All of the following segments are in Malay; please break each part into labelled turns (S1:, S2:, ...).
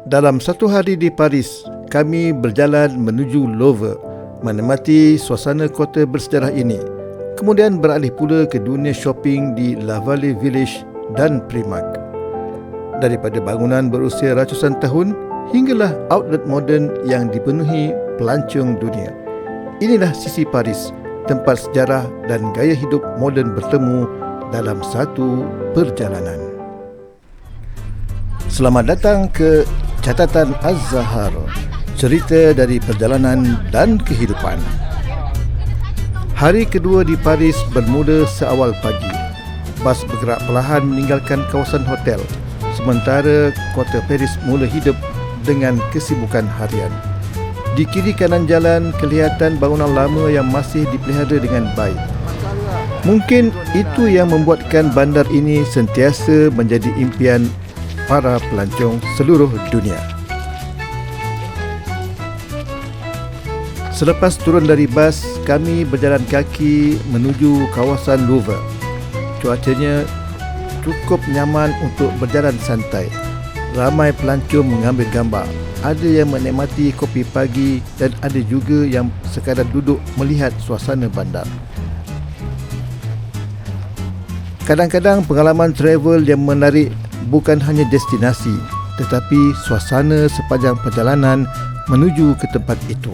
S1: Dalam satu hari di Paris, kami berjalan menuju Louvre, menikmati suasana kota bersejarah ini. Kemudian beralih pula ke dunia shopping di La Vallée Village dan Primark. Daripada bangunan berusia ratusan tahun hinggalah outlet moden yang dipenuhi pelancong dunia. Inilah sisi Paris, tempat sejarah dan gaya hidup moden bertemu dalam satu perjalanan. Selamat datang ke Catatan Az-Zahar, cerita dari perjalanan dan kehidupan. Hari kedua di Paris bermula seawal pagi. Bas bergerak perlahan meninggalkan kawasan hotel, sementara kota Paris mula hidup dengan kesibukan harian. Di kiri kanan jalan kelihatan bangunan lama yang masih dipelihara dengan baik. Mungkin itu yang membuatkan bandar ini sentiasa menjadi impian para pelancong seluruh dunia. Selepas turun dari bas, kami berjalan kaki menuju kawasan Louvre. Cuacanya cukup nyaman untuk berjalan santai. Ramai pelancong mengambil gambar. Ada yang menikmati kopi pagi dan ada juga yang sekadar duduk melihat suasana bandar. Kadang-kadang pengalaman travel yang menarik bukan hanya destinasi, tetapi suasana sepanjang perjalanan menuju ke tempat itu.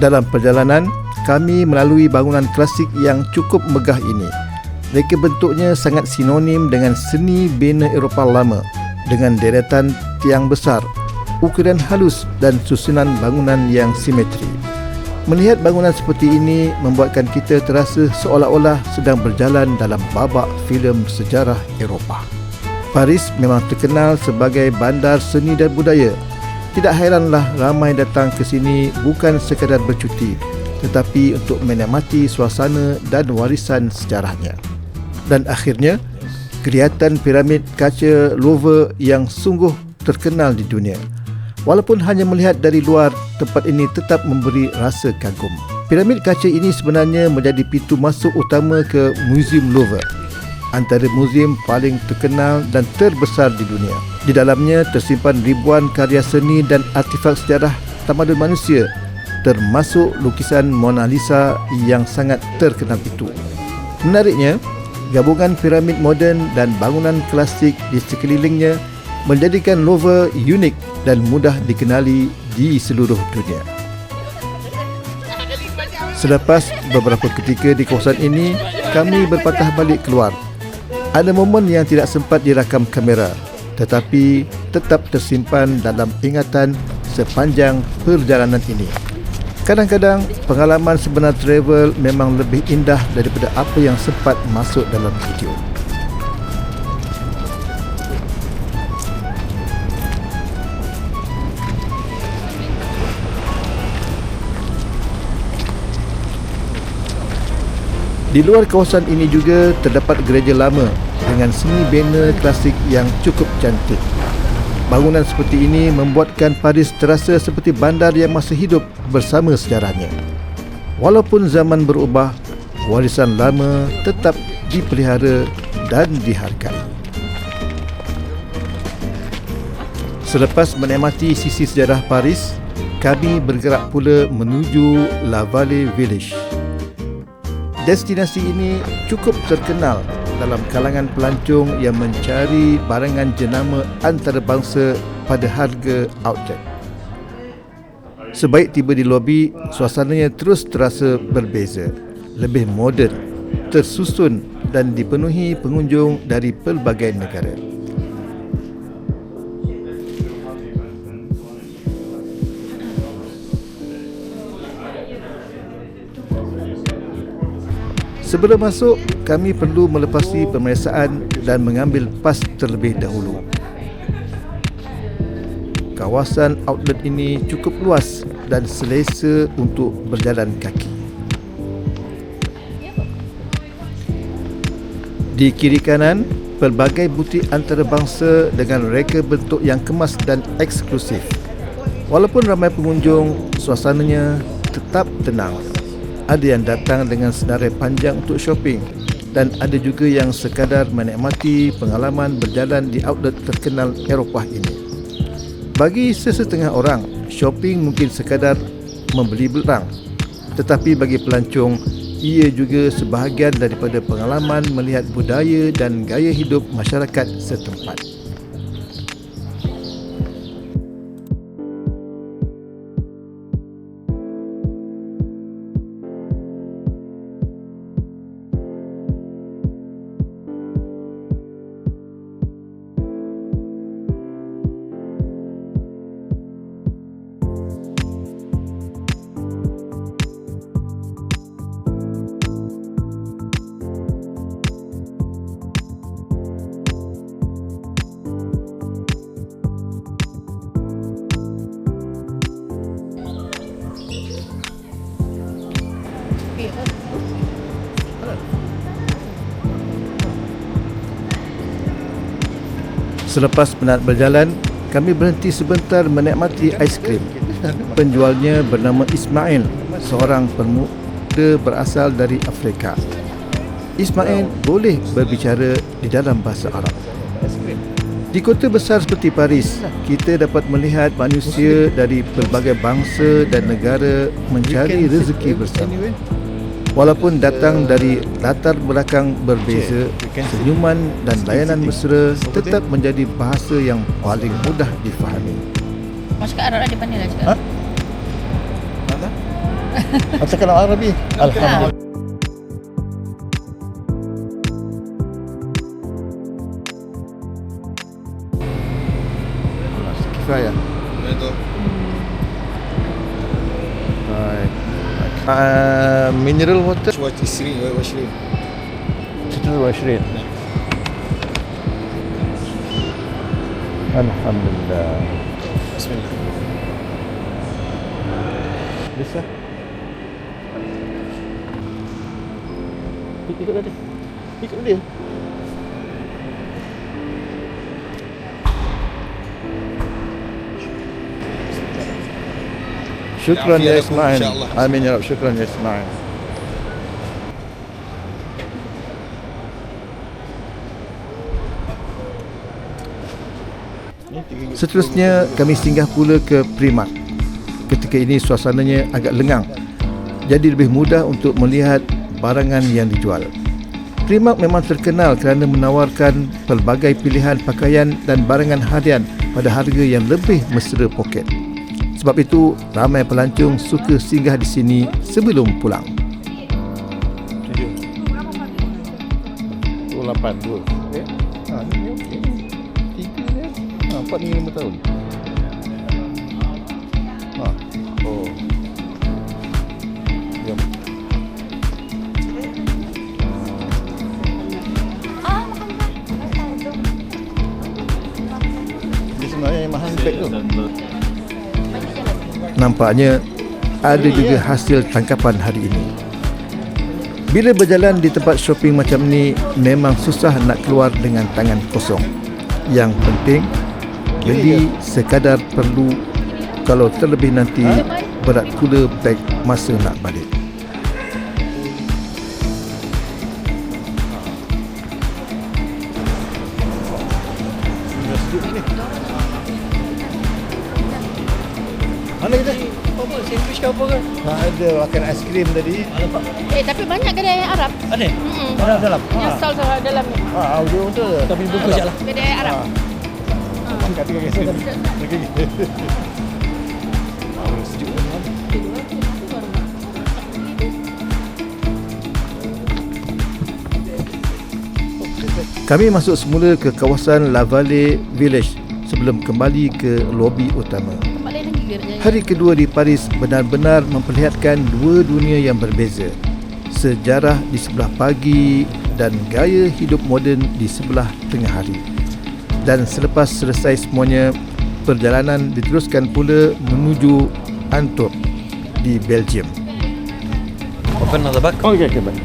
S1: Dalam perjalanan, kami melalui bangunan klasik yang cukup megah ini. Reka bentuknya sangat sinonim dengan seni bina Eropah lama, dengan deretan tiang besar, ukuran halus dan susunan bangunan yang simetri. Melihat bangunan seperti ini membuatkan kita terasa seolah-olah sedang berjalan dalam babak filem sejarah Eropah. Paris memang terkenal sebagai bandar seni dan budaya. Tidak hairanlah ramai datang ke sini bukan sekadar bercuti, tetapi untuk menikmati suasana dan warisan sejarahnya. Dan akhirnya, kelihatan piramid kaca Louvre yang sungguh terkenal di dunia. Walaupun hanya melihat dari luar, tempat ini tetap memberi rasa kagum. Piramid kaca ini sebenarnya menjadi pintu masuk utama ke Museum Louvre, antara muzium paling terkenal dan terbesar di dunia. Di dalamnya tersimpan ribuan karya seni dan artifak sejarah tamadun manusia, termasuk lukisan Mona Lisa yang sangat terkenal itu. Menariknya, gabungan piramid moden dan bangunan klasik di sekelilingnya menjadikan Louvre unik dan mudah dikenali di seluruh dunia. Selepas beberapa ketika di kawasan ini, kami berpatah balik keluar. Ada momen yang tidak sempat dirakam kamera, tetapi tetap tersimpan dalam ingatan sepanjang perjalanan ini. Kadang-kadang, pengalaman sebenar travel memang lebih indah daripada apa yang sempat masuk dalam video. Di luar kawasan ini juga terdapat gereja lama dengan seni bina klasik yang cukup cantik. Bangunan seperti ini membuatkan Paris terasa seperti bandar yang masih hidup bersama sejarahnya. Walaupun zaman berubah, warisan lama tetap dipelihara dan dihargai. Selepas menikmati sisi sejarah Paris, kami bergerak pula menuju La Vallée Village. Destinasi ini cukup terkenal dalam kalangan pelancong yang mencari barangan jenama antarabangsa pada harga outlet. Sebaik tiba di lobi, suasananya terus terasa berbeza, lebih moden, tersusun dan dipenuhi pengunjung dari pelbagai negara. Sebelum masuk, kami perlu melepasi pemeriksaan dan mengambil pas terlebih dahulu. Kawasan outlet ini cukup luas dan selesa untuk berjalan kaki. Di kiri kanan, pelbagai butik antarabangsa dengan reka bentuk yang kemas dan eksklusif. Walaupun ramai pengunjung, suasananya tetap tenang. Ada yang datang dengan senarai panjang untuk shopping. dan ada juga yang sekadar menikmati pengalaman berjalan di outlet terkenal Eropah ini. Bagi sesetengah orang, shopping mungkin sekadar membeli barang, tetapi bagi pelancong, ia juga sebahagian daripada pengalaman melihat budaya dan gaya hidup masyarakat setempat. Selepas penat berjalan, kami berhenti sebentar menikmati aiskrim. Penjualnya bernama Ismail, seorang pemuda berasal dari Afrika. Ismail boleh berbicara di dalam bahasa Arab. Di kota besar seperti Paris, kita dapat melihat manusia dari pelbagai bangsa dan negara mencari rezeki bersama. Walaupun datang dari latar belakang berbeza, senyuman dan layanan mesra tetap menjadi bahasa yang paling mudah difahami.
S2: Masuk ke Arab lah, dia pandai lah cakap.
S3: Mana? Cakap Arabi. Alhamdulillah.
S1: Kifayah.
S3: Itu.
S1: Baik. Mineral water.
S3: 20 20.
S1: 26. Alhamdulillah.
S3: Bismillah.
S1: Bisa. Ikut dia. Ikut dia. Syukran ya Ismail. Amin ya Rabb. Syukran ya Ismail. Seterusnya kami singgah pula ke Primark. Ketika ini suasananya agak lengang, jadi lebih mudah untuk melihat barangan yang dijual. Primark memang terkenal kerana menawarkan pelbagai pilihan pakaian dan barangan harian pada harga yang lebih mesra poket. Sebab itu, ramai pelancong suka singgah di sini sebelum pulang.
S3: 8 2. Okey. Ni okey. 3 ni. 4 ni 5 tahun. Oh. Jom. Dia sebenarnya yang mahal beg tu.
S1: Nampaknya ada juga hasil tangkapan hari ini. Bila berjalan di tempat shopping macam ni, memang susah nak keluar dengan tangan kosong. Yang penting, beli sekadar perlu, kalau terlebih nanti berat pula beg masa nak balik.
S3: Mana kita?
S2: Apa? Sandwich ke apa ke?
S3: Ada makan aiskrim tadi.
S2: Tapi banyak kedai yang Arab.
S3: Ada? Arab dalam.
S2: Yang stall sama dalam ni.
S3: Audio tu.
S4: Tapi buka je lah.
S2: Kedai Arab.
S3: Makan tiga kisah. Sejuk kan?
S1: Kami masuk semula ke kawasan La Vallée Village sebelum kembali ke lobi utama. Hari kedua di Paris benar-benar memperlihatkan dua dunia yang berbeza. Sejarah di sebelah pagi dan gaya hidup moden di sebelah tengah hari. Dan selepas selesai semuanya, perjalanan diteruskan pula menuju Antwerp di Belgium.
S4: Open another bag.
S3: Okey, baik.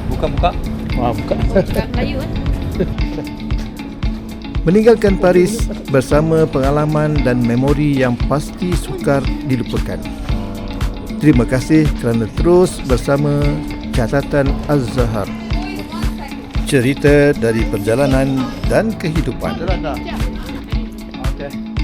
S4: Buka.
S3: Buka.
S2: Kayu kan?
S1: Meninggalkan Paris bersama pengalaman dan memori yang pasti sukar dilupakan. Terima kasih kerana terus bersama Catatan Az-Zahar. cerita dari perjalanan dan kehidupan.
S3: Jalan dah. Okey.